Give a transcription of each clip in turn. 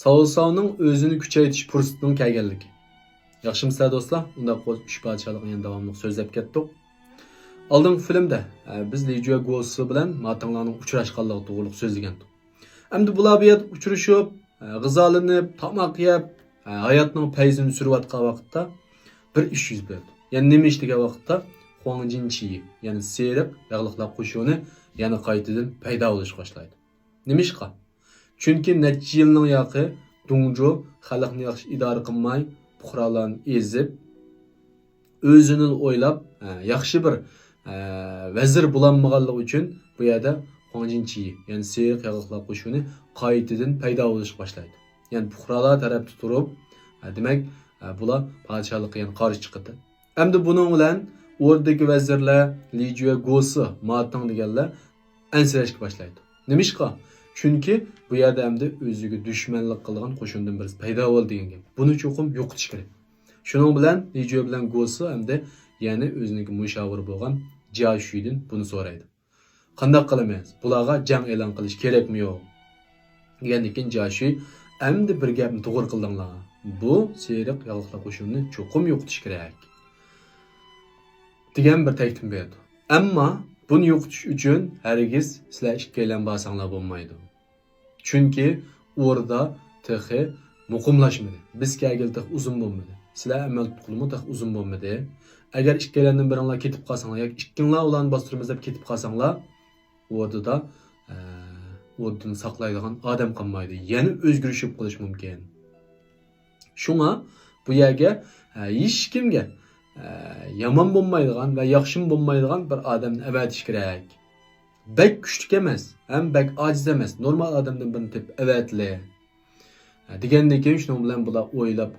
Savsavning o'zini kuchaytirish fursatining kelganligi. Yaxshimisiz do'stlar? Unda uch podshohlikni davomli so'zlab ketdik. Oldingi filmda biz Lijue Go'si bilan matinglarning uchrashganligi to'g'riliq so'zlagandik. Endi bular bu yerda uchrashib, g'izolanib, tomoq yeb, hayotning fayzini surayotgan vaqtda bir ish yuz berdi. Ya'ni nima ish degan vaqtda Huang Jinchi, ya'ni seriq yog'liqlar qo'shuni yana qaytadan paydo bo'lish boshlaydi. Nima ishqa? Chunki necha yilning yoqi Dungju xalqni yaxshi idora qilmay, fuqarolarni ezib, o'zini o'ylab, yaxshi bir vazir bo'lolmaganligi uchun bu yerda Huang Jinchi, ya'ni seriq yog'liqlar qo'shuni qaytadan paydo bo'lish boshlaydi. Ya'ni fuqarolar tarafda turib, demak, bular podshohlikka yana qarshi chiqdi. Endi buning bilan o'rdagi vazirlar Lijue Go'si mating deganlar ansirashga boshlaydi. Nima ishqa? Chunki bu yerda endi o'ziga dushmanlik qilgan qo'shindan birisi paydo bo'ldi degan gap. Buni cho'qim yo'qotish kerak. Shuning bilan Lijue bilan Go'si endi yana o'ziniki mushavir bo'lgan Jia Shuidan buni so'raydi. Qanday qilamiz? Bularga jang e'lon qilish kerakmi yo'q? Degandan keyin Jia Shui endi bir gapni to'g'ri qildinglar. Bu seriq yog'liqlar qo'shinini cho'qim yo'qotish kerak degan bir taklif berdi. Ammo buni yo'qotish uchun hargiz sizlar ikkilan basanglar bo'lmaydi. Chunki o'rda texi muqimlashmadi. Biz kelgildi uzun bo'lmadi. Sizlar amal qilmi tex uzun bo'lmadi. Agar ikkilandan biringlar ketib qolsanglar yoki ikkinglar ularni bostiramiz deb ketib qolsanglar, o'rda o'rdini saqlaydigan odam qolmaydi. Yana o'zgarishib qolish mumkin. Shunga bu yerga hech kimga yomon bo'lmaydigan va yaxshi bo'lmaydigan bir odamni avatish kerak. Bek kuchli emas, ham bek ojiz emas, normal odamdan birini deb avatli. Degandan keyin shuning bilan bular o'ylab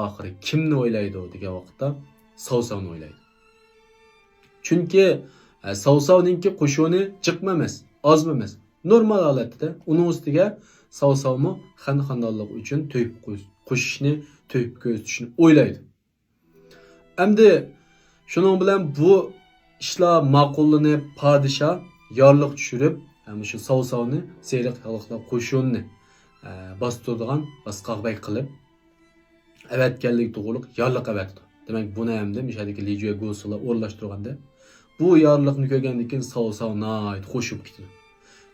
oxiri kimni o'ylaydi degan vaqtda Savsavni o'ylaydi. Chunki Savsavninki qo'shini chiqma emas, ozma emas. Normal holatda uning ustiga Savsavmi xanxandonlik uchun to'yib qo'shishni, to'yib ko'zitishni o'ylaydi. Endi shuning bilan bu ishlar ma'qullanib, podshoh yorliq tushirib, shu Savsavni seriq xalqlar qo'shinni bostiradigan basqaqbay qilib avatganlik to'g'riliq yorliq avatdi. Demak, buni hamda mishadagi Lijue Go'silar o'rlashtirganda bu yorliqni ko'rgandan keyin Savsav nayt qo'shib ketdi.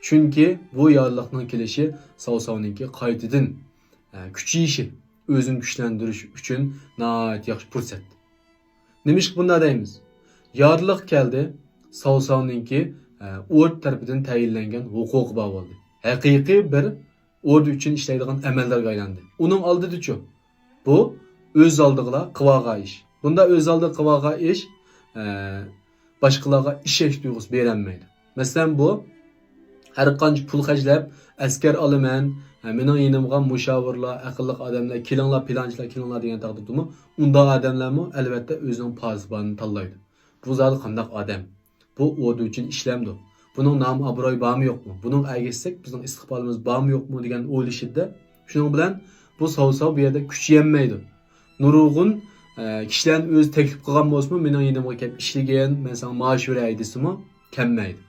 Chunki bu yorliqning kelishi Savsavninki qaytadan kuchayishi, o'zini kuchlantirish uchun nayt yaxshi fursat. Nima ish bunda deymiz? Yorliq keldi, Savsavninki o'rd tarafidan tayinlangan huquq bor bo'ldi. Haqiqiy bir o'rd uchun ishlaydigan amallarga aylandi. Uning oldida-chi bu o'z oldiga qilvagan ish. Bunda o'z oldiga qilvagan ish boshqalarga ishash tuyg'usi berilmaydi. Masalan, bu har qancha pul xarjlab askar olaman, mening yonimga mushavirlar, aqlli odamlar, kelinglar, planchilar, kelinglar degan taqdirdami, unda odamlarmi albatta o'zining pozitsiyasini tanlaydi. Bu zot qanday odam? Bu o'rd uchun ishlamdi. Buning nomi obro'y bormi yo'qmi? Buning agishsak bizning istiqbolimiz bormi yo'qmi degan o'ylashida. Shuning bilan bu Savsav bu yerda kuchayolmaydi. Nurg'un kishilarni o'zi taklif qilgan bo'lsa, mening yonimga kelib ishlagan, men senga maosh beray desimi, kelmaydi.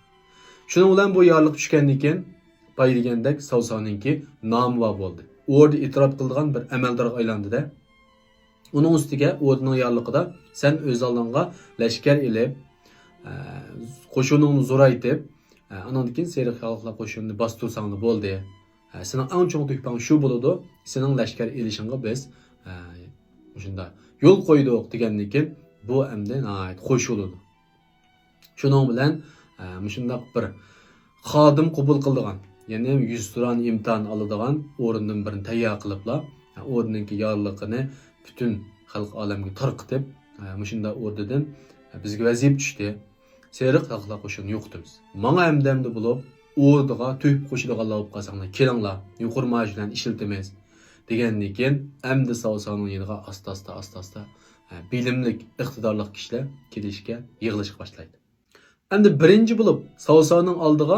Shuning bilan bu yorliq tushgandan keyin paydagandek Savsavninki nomi va bo'ldi. O'rda e'tirof qilgan bir amaldorga aylandi-da. Uning ustiga o'rdining yorliqida sen o'z oldingga lashkar elib, qo'shiningni zo'raytib, andan keyin seriq xalqlar qo'shinini bostirsang bo'ldi. Sening eng chong tuhfang shu bo'ladi. Sening lashkar elishingga biz shunda yo'l qo'ydik degandan keyin bu endi qo'shiladi. Shuning bilan shundoq bir xodim qabul qildigan, ya'ni 100 turan imtihon oladigan o'rindan birini tayyor qiliblar, o'rninki yorliqini butun xalq olamga tarqitib, shunda o'rnidan bizga vaziyat tushdi. Seriq xalqlar qo'shini yo'qdimiz. Menga hamdamda bo'lib, o'rniga to'yib qo'shilganlar olib qolsanglar, kelinglar, yuqori maosh bilan ishlatamiz degandan keyin endi Savsavning yeniga asta-asta bilimlik, iqtidorli kishilar kelishga, yig'ilishga boshlaydi. Endi birinchi bo'lib Savsavning oldiga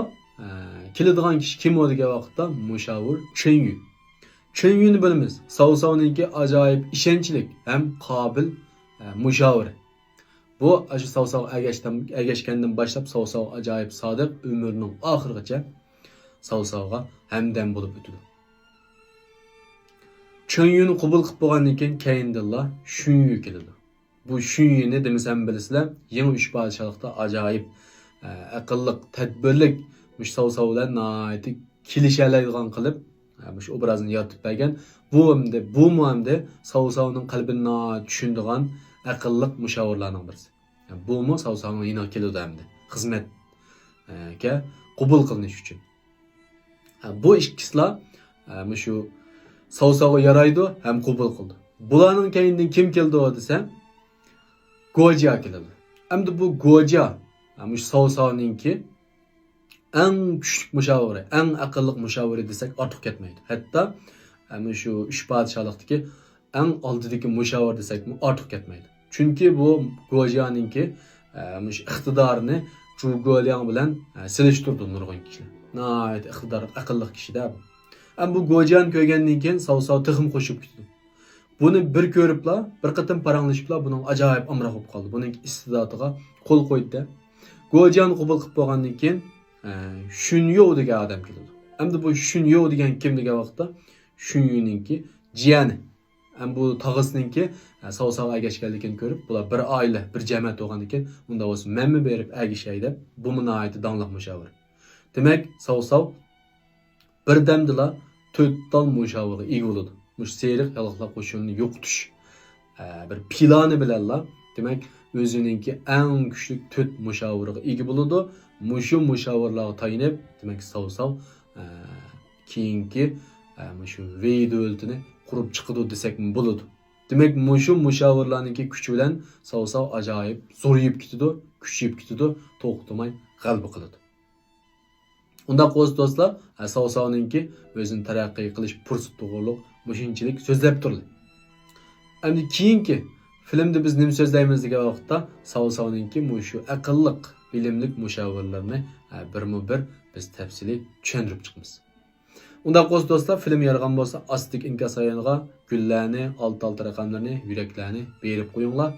keladigan kishi kim degan vaqtda mushavir Chen Yu. Chen Yu'ni bilamiz. Savsavninki ajoyib ishonchlik ham qobil mushavir. Bu shu Savsav agashgandan boshlab Savsav ajoyib sodiq umrining oxirigacha Savsavga hamdam bo'lib o'tdi. Chönyünü qabul qilib bo'lgandan keyin keyindilla shunyu keladi. Bu shunyuni demasam bilasizlar, yangi 3 podshohlikda ajoyib aqlliq, tadbirlik savsavlar nihoyatda kelishalaydigan qilib shu obrazni yaratib bergan. Bu hamda savsavning qalbini tushundigan aqlliq mushavirlarning birisi. Bu mu savsavning yana keladi hamda xizmatga qabul qilinish uchun. Bu ikkisilar shu savsavga yaraydi ham qabul qildi. Bularning keyindan kim keldi desa, Goja keladi. Hamda bu Goja shu savsavninki eng kuchli mushaviri, eng aqlliq mushaviri desak ortiq ketmaydi. Hatto shu 3 podshohlikdagi eng oldidagi mushavir desakmi ortiq ketmaydi. Chunki bu Gojaninki shu iqtidorini Zhuge bilan silishtirdi nurg'un kishilar. Nihoyat iqtidor, aqlli kishida bu. Bu Gojani ko'rgandan keyin savsav tixim qo'shib ketdi. Buni bir ko'ribla, bir qatim paranglashibla, buning ajoyib amroq bo'lib qoldi. Buning iste'dodiga qo'l qo'ydi. Gojani qabul qilib bo'lgandan keyin Shunyo degan odam keldi. Hamda bu Shunyo degan kim degan vaqtda Shunyuninki jiyani. Bu tog'isininki savsav agashganligini ko'rib, bular bir oila, bir jamiyat bo'lgandan keyin unda bo'lsa menmi berib agishaydi. Bu nihoyat donliq mushavir. Demak, savsav birdamdila 4 tal mushavirga ega bo'ladi. Mush seriq yalaqlar qo'shinini yo'qotish bir plani bilanlar, demak, o'zininki eng kuchli 4 mushavirga ega bo'ladi. Mushu mushavirlarga tayinib, demak, savsav keyingi shu video'ltini qurib chiqadi desak bo'ladi. Demak, mushu mushavirlarningki kuchi bilan savsav ajoyib zo'rayib ketadi, kuchayib ketadi, to'xtamay g'alaba qiladi. Unda qo'z do'stlar, savsavninki o'zini taraqqiy qilish fursati to'g'riliq mushunchalik so'zlab turdi. Endi keyingi filmda biz nima so'zlaymiz degan vaqtda savsavninki shu aqlliq, bilimlik mushavirlarni birma-bir biz tafsiliy tushuntirib chiqamiz. Unda qo'z do'stlar, film yargan bo'lsa, astik inkas ayoniga gullarni, alt raqamlarni, yuraklarni berib qo'yinglar.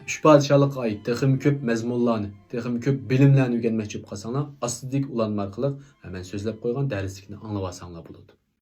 3 podshohlikqa oid texim ko'p mazmunlarni, texim ko'p bilimlarni o'rganmoqchi bo'lib qolsanglar, astidik ulanma orqali men so'zlab qo'ygan darslikni anglab olsanglar bo'ladi.